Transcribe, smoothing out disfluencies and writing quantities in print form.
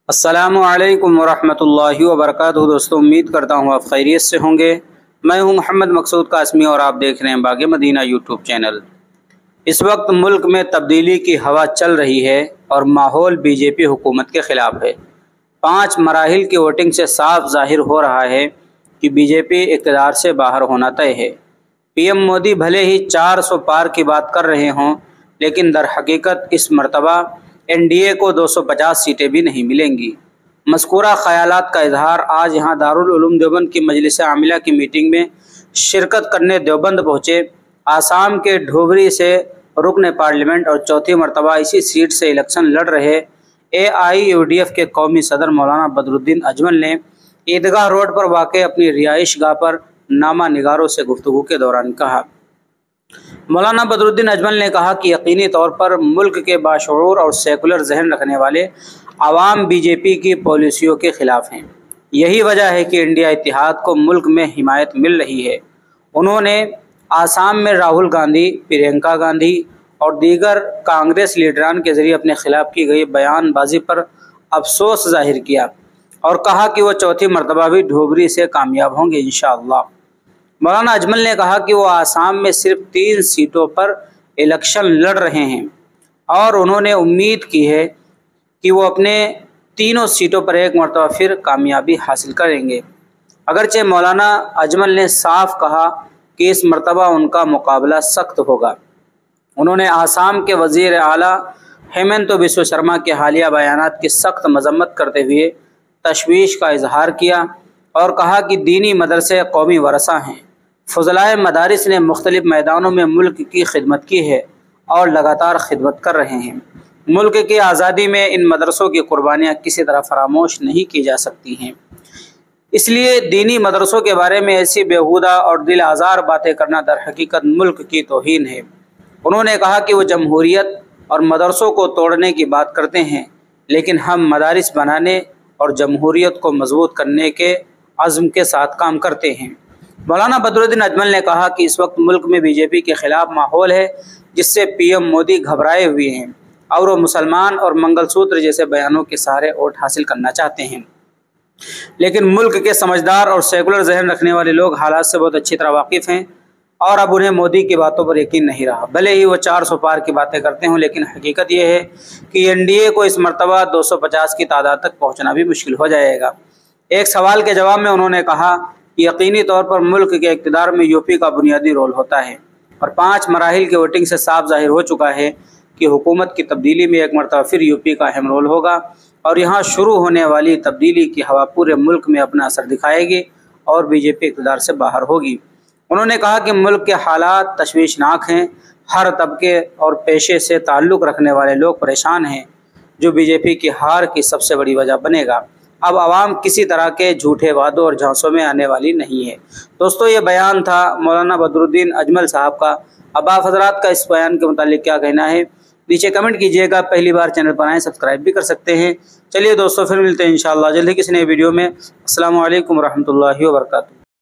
अस्सलामु अलैकुम वरहमतुल्लाहि वबरकातुहू। दोस्तों, उम्मीद करता हूँ आप खैरियत से होंगे। मैं हूँ मोहम्मद मकसूद कासमी और आप देख रहे हैं बाग़ मदीना यूट्यूब चैनल। इस वक्त मुल्क में तब्दीली की हवा चल रही है और माहौल बीजेपी हुकूमत के ख़िलाफ़ है। 5 मराहिल की वोटिंग से साफ ज़ाहिर हो रहा है कि बीजेपी इक़्तिदार से बाहर होना तय है। पीएम मोदी भले ही 400 पार की बात कर रहे हों, लेकिन दर हकीकत इस मरतबा एनडीए को 250 सीटें भी नहीं मिलेंगी। मज़कूरा ख़यालात का इजहार आज यहाँ दारुल उलूम देवबंद की मजलिस आमिला की मीटिंग में शिरकत करने देवबंद पहुँचे आसाम के ढोबरी से रुकन पार्लियामेंट और चौथी मरतबा इसी सीट से इलेक्शन लड़ रहे AIUDF के कौमी सदर मौलाना बदरुद्दीन अजमल ने ईदगाह रोड पर वाक़ अपनी रिहाइश गाह पर नामा निगारों से गुफ्तगू के दौरान कहा। मौलाना बदरुद्दीन अजमल ने कहा कि यकीनी तौर पर मुल्क के बाशऊर और सेकुलर जहन रखने वाले आवाम बीजेपी की पॉलिसियों के ख़िलाफ़ हैं। यही वजह है कि इंडिया इत्तेहाद को मुल्क में हिमायत मिल रही है। उन्होंने आसाम में राहुल गांधी, प्रियंका गांधी और दीगर कांग्रेस लीडरान के ज़रिए अपने खिलाफ की गई बयानबाजी पर अफसोस जाहिर किया और कहा कि वो चौथी मरतबा भी ढोबरी से कामयाब होंगे इंशाअल्लाह। मौलाना अजमल ने कहा कि वो आसाम में सिर्फ 3 सीटों पर इलेक्शन लड़ रहे हैं और उन्होंने उम्मीद की है कि वो अपने तीनों सीटों पर एक मरतबा फिर कामयाबी हासिल करेंगे। अगरचे मौलाना अजमल ने साफ कहा कि इस मरतबा उनका मुकाबला सख्त होगा। उन्होंने आसाम के वज़ीर आला हेमंत बिस्वा शर्मा के हालिया बयानात की सख्त मजम्मत करते हुए तशवीश का इजहार किया और कहा कि दीनी मदरसे कौमी वरसा हैं। फज़लाए मदारिस ने मुख्तलिफ़ मैदानों में मुल्क की खिदमत की है और लगातार खिदमत कर रहे हैं। मुल्क की आज़ादी में इन मदरसों की कुर्बानियाँ किसी तरह फरामोश नहीं की जा सकती हैं। इसलिए दीनी मदरसों के बारे में ऐसी बेहुदा और दिल आज़ार बातें करना दर हकीकत मुल्क की तौहीन है। उन्होंने कहा कि वो जमहूरियत और मदरसों को तोड़ने की बात करते हैं, लेकिन हम मदारिस बनाने और जमहूरियत को मजबूत करने के अज़्म के साथ काम करते हैं। मौलाना बदरुद्दीन अजमल ने कहा कि इस वक्त मुल्क में बीजेपी के ख़िलाफ़ माहौल है, जिससे पीएम मोदी घबराए हुए हैं और वो मुसलमान और मंगलसूत्र जैसे बयानों के सहारे वोट हासिल करना चाहते हैं। लेकिन मुल्क के समझदार और सेकुलर जहन रखने वाले लोग हालात से बहुत अच्छी तरह वाकिफ़ हैं और अब उन्हें मोदी की बातों पर यकीन नहीं रहा। भले ही वो 400 पार की बातें करते हों, लेकिन हकीकत यह है कि एनडीए को इस मरतबा 250 की तादाद तक पहुँचना भी मुश्किल हो जाएगा। एक सवाल के जवाब में उन्होंने कहा कि यकीनी तौर पर मुल्क के इक़्तिदार में यूपी का बुनियादी रोल होता है और 5 मराहिल की वोटिंग से साफ ज़ाहिर हो चुका है कि हुकूमत की तब्दीली में एक मरतबा फिर यूपी का अहम रोल होगा और यहाँ शुरू होने वाली तब्दीली की हवा पूरे मुल्क में अपना असर दिखाएगी और बीजेपी इक़्तिदार से बाहर होगी। उन्होंने कहा कि मुल्क के हालात तशवीशनाक हैं। हर तबके और पेशे से ताल्लुक़ रखने वाले लोग परेशान हैं, जो बीजेपी की हार की सबसे बड़ी वजह बनेगा। अब आवाम किसी तरह के झूठे वादों और झांसों में आने वाली नहीं है। दोस्तों, ये बयान था मौलाना बदरुद्दीन अजमल साहब का। अब आप हज़रात का इस बयान के मुतालिक क्या कहना है, नीचे कमेंट कीजिएगा। पहली बार चैनल पर आएँ, सब्सक्राइब भी कर सकते हैं। चलिए दोस्तों, फिर मिलते हैं इंशाअल्लाह जल्दी किसी नए वीडियो में। अस्सलामु अलैकुम रहमतुल्लाहि व बरकातुहू।